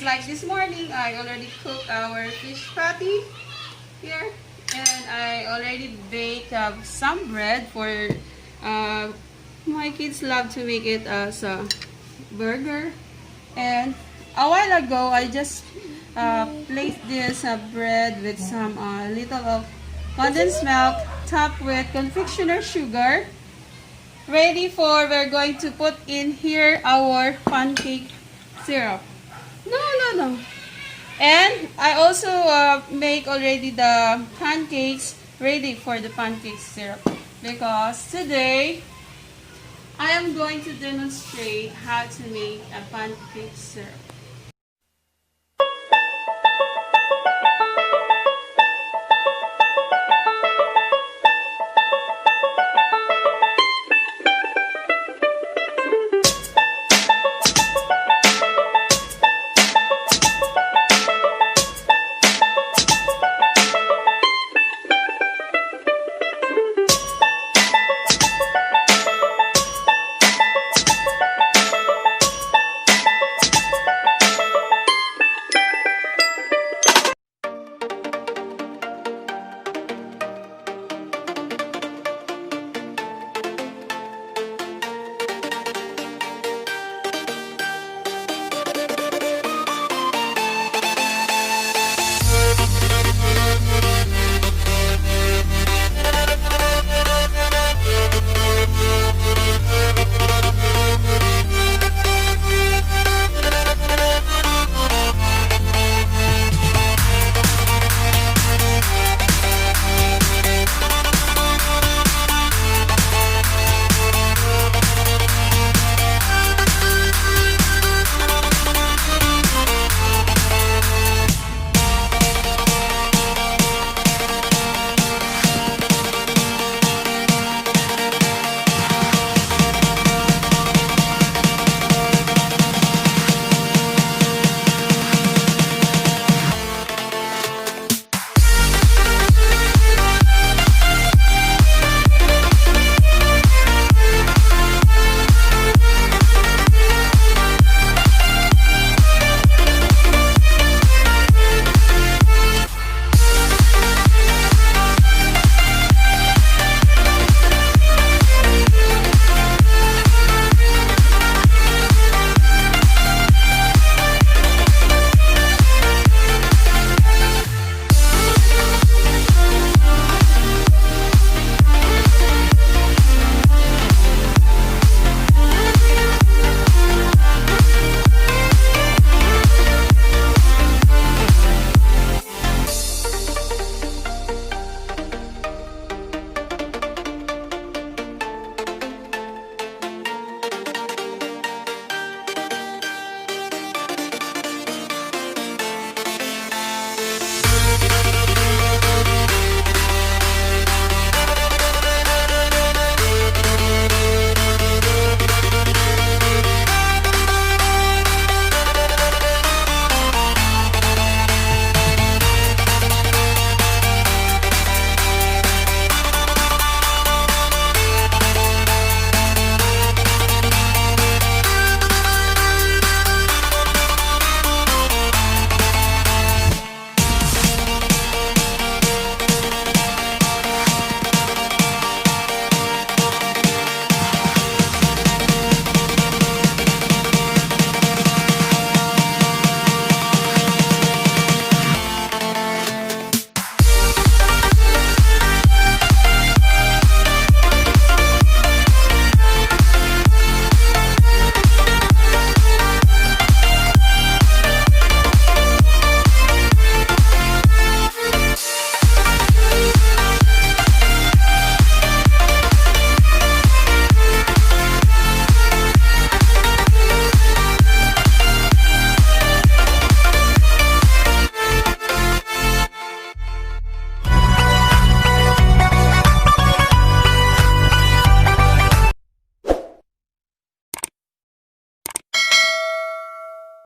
like this morning, I already cooked our fish patty here. And I already baked some bread for my kids love to make it as a burger. And a while ago, I just placed this bread with some little of condensed milk topped with confectioner sugar. Ready for, we're going to put in here our pancake syrup. No. And I also make already the pancakes ready for the pancake syrup. Because today, I am going to demonstrate how to make a pancake syrup.